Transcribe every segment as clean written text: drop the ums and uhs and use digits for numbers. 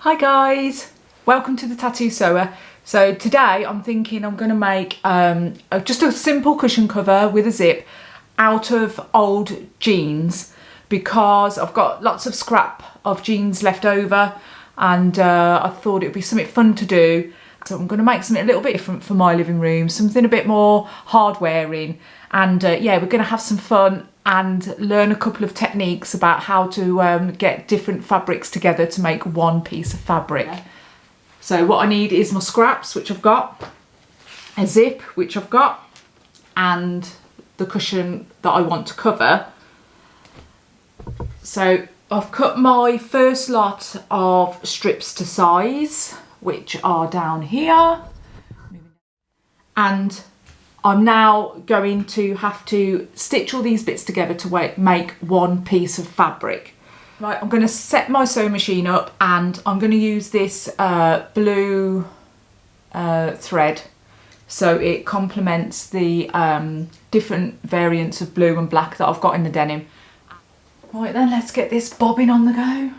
Hi guys, welcome to the Tattoo Sewer. So today I'm thinking I'm going to make just a simple cushion cover with a zip out of old jeans, because I've got lots of scrap of jeans left over and I thought it would be something fun to do. So I'm going to make something a little bit different for my living room, something a bit more hard wearing, and yeah, we're going to have some fun and learn a couple of techniques about how to get different fabrics together to make one piece of fabric. So what I need is my scraps, which I've got, a zip, which I've got, and the cushion that I want to cover. So I've cut my first lot of strips to size, which are down here, and I'm now going to have to stitch all these bits together to make one piece of fabric. Right, I'm going to set my sewing machine up and I'm going to use this blue thread so it complements the different variants of blue and black that I've got in the denim. Right then, let's get this bobbing on the go.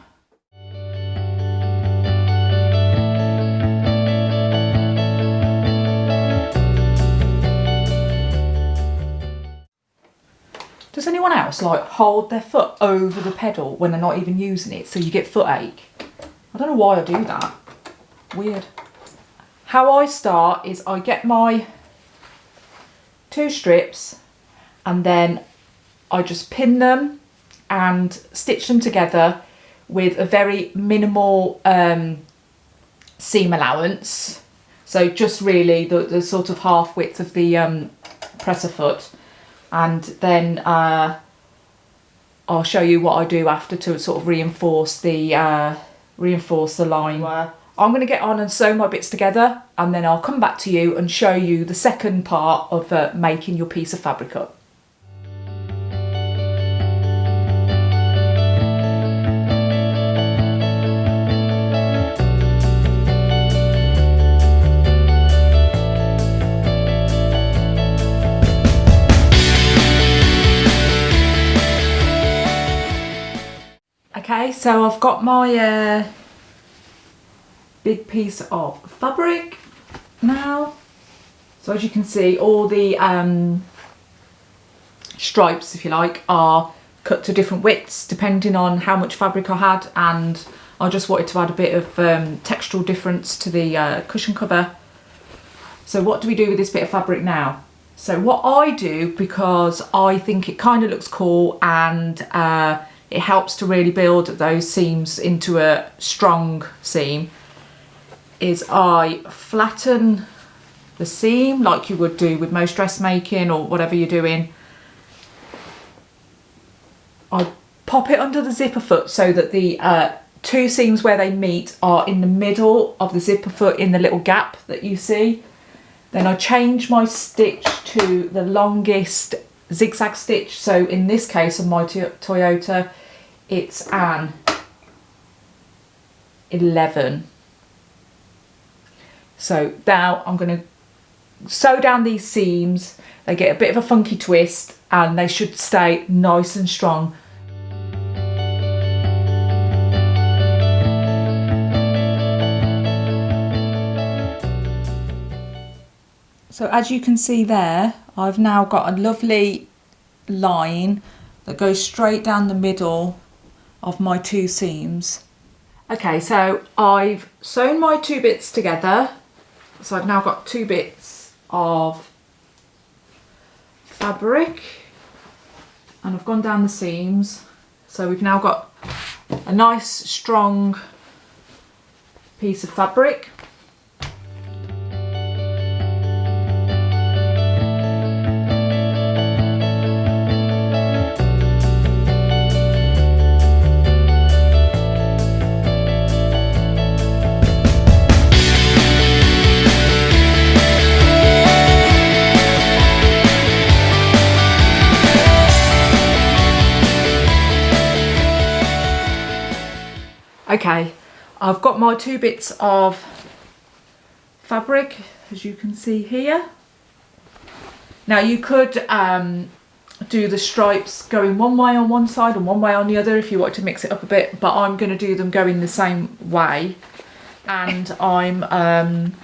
Does anyone else like hold their foot over the pedal when they're not even using it so you get foot ache? I don't know why I do that. Weird. How I start is I get my two strips and then I just pin them and stitch them together with a very minimal seam allowance. So just really the sort of half width of the presser foot. And then I'll show you what I do after to sort of reinforce the line. I'm going to get on and sew my bits together, and then I'll come back to you and show you the second part of making your piece of fabric up. Okay, so I've got my big piece of fabric now. So as you can see, all the stripes, if you like, are cut to different widths depending on how much fabric I had, and I just wanted to add a bit of textural difference to the cushion cover. So what do we do with this bit of fabric now? So what I do, because I think it kind of looks cool and it helps to really build those seams into a strong seam, is I flatten the seam like you would do with most dressmaking or whatever you're doing. I pop it under the zipper foot so that the two seams where they meet are in the middle of the zipper foot in the little gap that you see. Then I change my stitch to the longest zigzag stitch. So in this case on my Toyota, it's an 11. So now I'm going to sew down these seams. They get a bit of a funky twist and they should stay nice and strong. So as you can see there, I've now got a lovely line that goes straight down the middle of my two seams. Okay, so I've sewn my two bits together. So I've now got two bits of fabric and I've gone down the seams. So we've now got a nice strong piece of fabric. Okay, I've got my two bits of fabric, as you can see here. Now you could do the stripes going one way on one side and one way on the other if you want to mix it up a bit, but I'm going to do them going the same way and I'm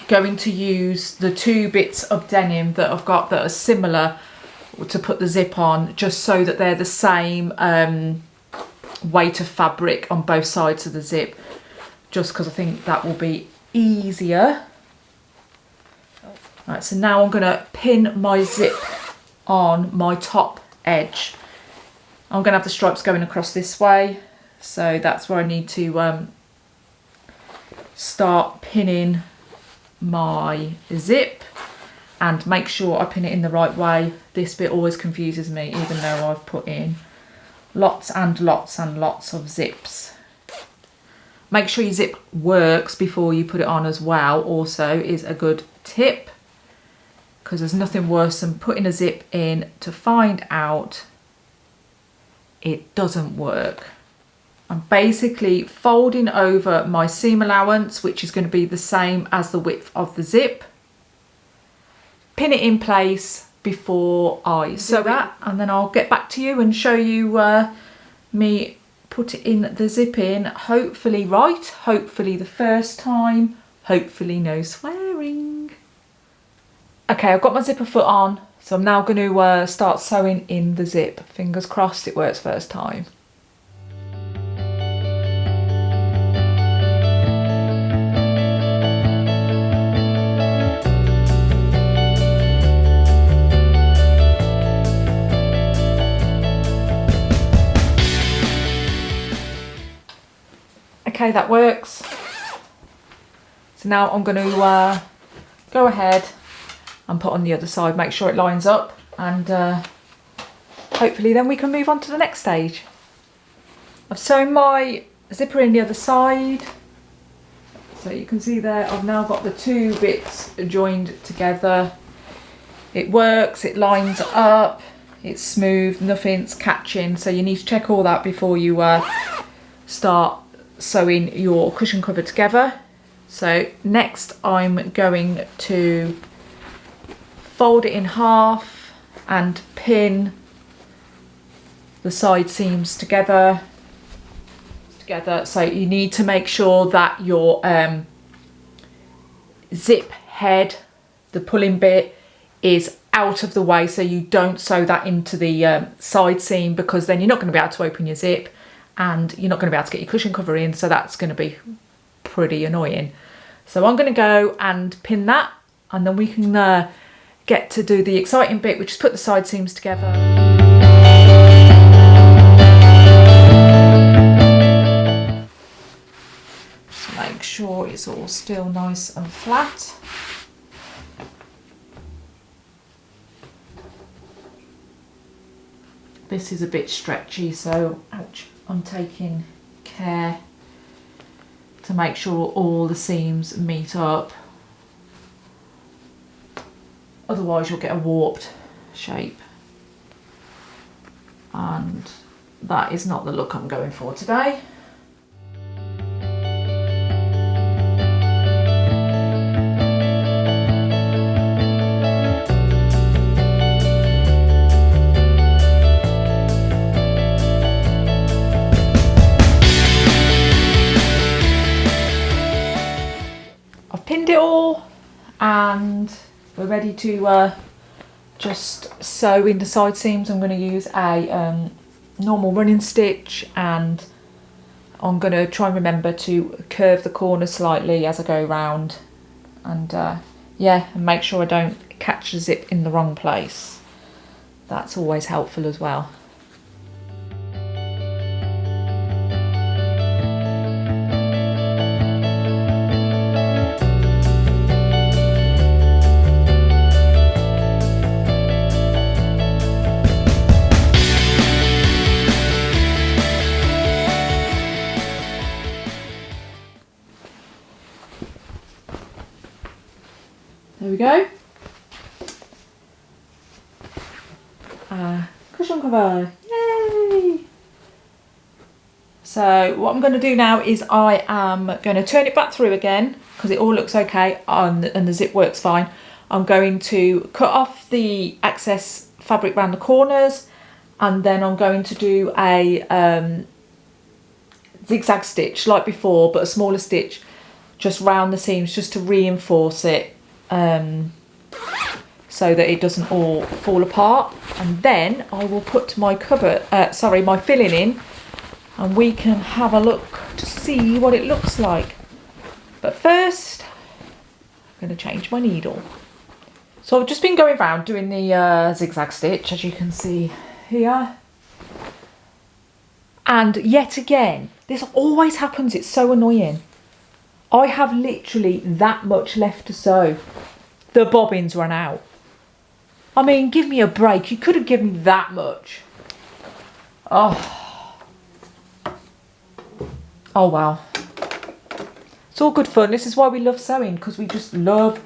going to use the 2 bits of denim that I've got that are similar to put the zip on, just so that they're the same weight of fabric on both sides of the zip, just because I think that will be easier. Right, so now I'm going to pin my zip on my top edge. I'm going to have the stripes going across this way, so that's where I need to start pinning my zip, and make sure I pin it in the right way. This bit always confuses me, even though I've put in lots and lots and lots of zips. Make sure your zip works before you put it on as well, also is a good tip, because there's nothing worse than putting a zip in to find out it doesn't work. I'm basically folding over my seam allowance, which is going to be the same as the width of the zip. Pin it in place before I sew that, and then I'll get back to you and show you me put it in the zip in, hopefully right, hopefully the first time, hopefully no swearing. Okay, I've got my zipper foot on, so I'm now going to start sewing in the zip. Fingers crossed it works first time. Okay, that works. So now I'm going to go ahead and put on the other side, make sure it lines up, and hopefully then we can move on to the next stage. I've sewn my zipper in the other side, so you can see there I've now got the 2 bits joined together. It works, it lines up, it's smooth, nothing's catching, so you need to check all that before you start sewing your cushion cover together. So next I'm going to fold it in half and pin the side seams together. So you need to make sure that your zip head, the pulling bit, is out of the way, so you don't sew that into the side seam, because then you're not going to be able to open your zip and you're not going to be able to get your cushion cover in, so that's going to be pretty annoying. So I'm going to go and pin that, and then we can get to do the exciting bit, which is put the side seams together. Just make sure it's all still nice and flat. This is a bit stretchy, so ouch, I'm taking care to make sure all the seams meet up. Otherwise you'll get a warped shape, and that is not the look I'm going for today. I've pinned it all and we're ready to just sew in the side seams. I'm going to use a normal running stitch, and I'm going to try and remember to curve the corner slightly as I go round, and yeah, and make sure I don't catch the zip in the wrong place. That's always helpful as well. There we go. Cushion cover, yay! So what I'm going to do now is I am going to turn it back through again, because it all looks okay and the zip works fine. I'm going to cut off the excess fabric around the corners, and then I'm going to do a zigzag stitch like before, but a smaller stitch just round the seams, just to reinforce it, so that it doesn't all fall apart. And then I will put my my filling in, and we can have a look to see what it looks like. But first, I'm going to change my needle. So I've just been going around doing the zigzag stitch, as you can see here. And yet again, this always happens. It's so annoying. I have literally that much left to sew. The bobbins run out. I mean, give me a break. You could have given me that much. Oh well. It's all good fun. This is why we love sewing, because we just love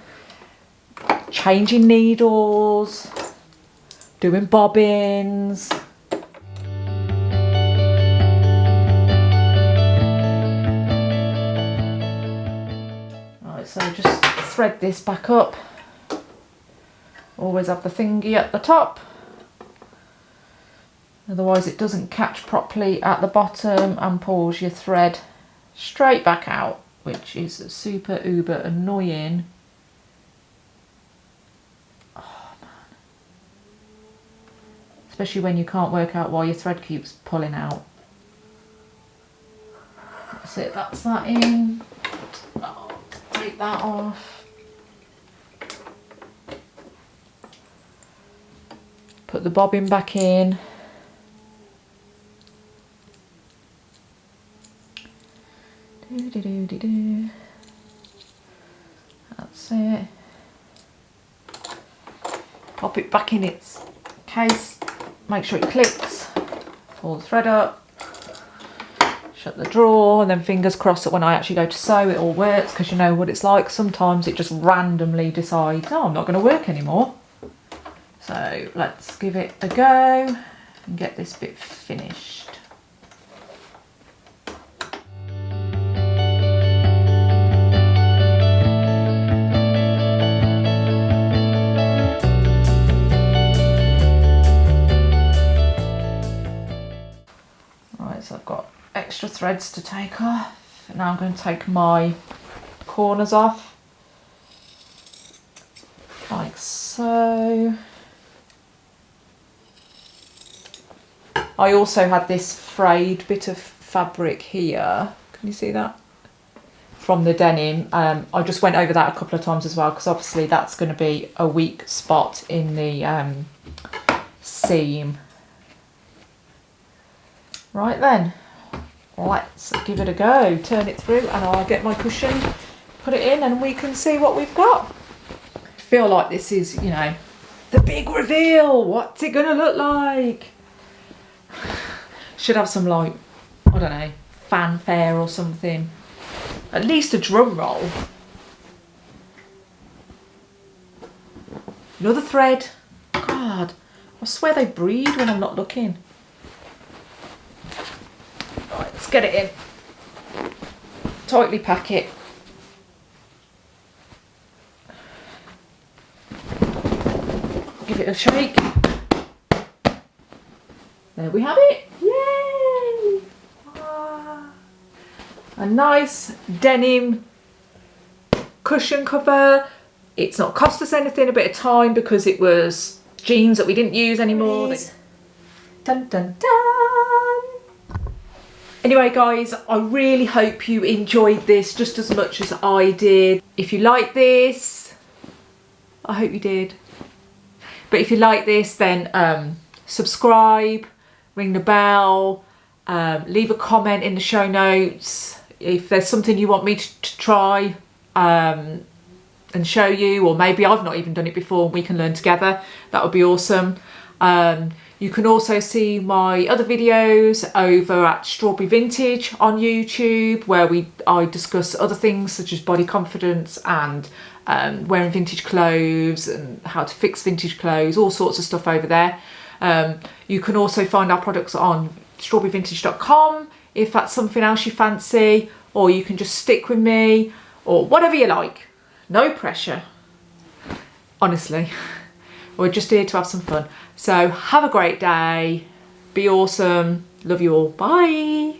changing needles, doing bobbins. So just thread this back up. Always have the thingy at the top, otherwise it doesn't catch properly at the bottom and pulls your thread straight back out, which is super uber annoying. Oh man. Especially when you can't work out why your thread keeps pulling out. That's it, that's that in. Take that off. Put the bobbin back in. That's it. Pop it back in its case. Make sure it clicks. Pull the thread up. Shut the drawer, and then fingers crossed that when I actually go to sew it all works, because you know what it's like, sometimes it just randomly decides, oh, I'm not going to work anymore. So let's give it a go and get this bit finished. Right, so I've got extra threads to take off. Now I'm going to take my corners off, like so. I also had this frayed bit of fabric here. Can you see that? From the denim. I just went over that a couple of times as well, because obviously that's going to be a weak spot in the seam. Right then. Let's give it a go. Turn it through and I'll get my cushion, put it in, and we can see what we've got. I feel like this is, you know, the big reveal. What's it gonna look like? Should have some, like, I don't know, fanfare or something. At least a drum roll. Another thread. God, I swear they breathe when I'm not looking. Right, let's get it in. Tightly pack it. Give it a shake. There we have it. Yay! Ah. A nice denim cushion cover. It's not cost us anything, a bit of time, because it was jeans that we didn't use anymore. Dun dun dun! Anyway guys, I really hope you enjoyed this just as much as I did. If you like this, I hope you did. But if you like this, then subscribe, ring the bell, leave a comment in the show notes. If there's something you want me to try and show you, or maybe I've not even done it before and we can learn together, that would be awesome. You can also see my other videos over at Strawberry Vintage on YouTube, where I discuss other things such as body confidence and wearing vintage clothes and how to fix vintage clothes, all sorts of stuff over there. You can also find our products on strawberryvintage.com if that's something else you fancy, or you can just stick with me, or whatever you like. No pressure, honestly. We're just here to have some fun. So have a great day. Be awesome. Love you all. Bye.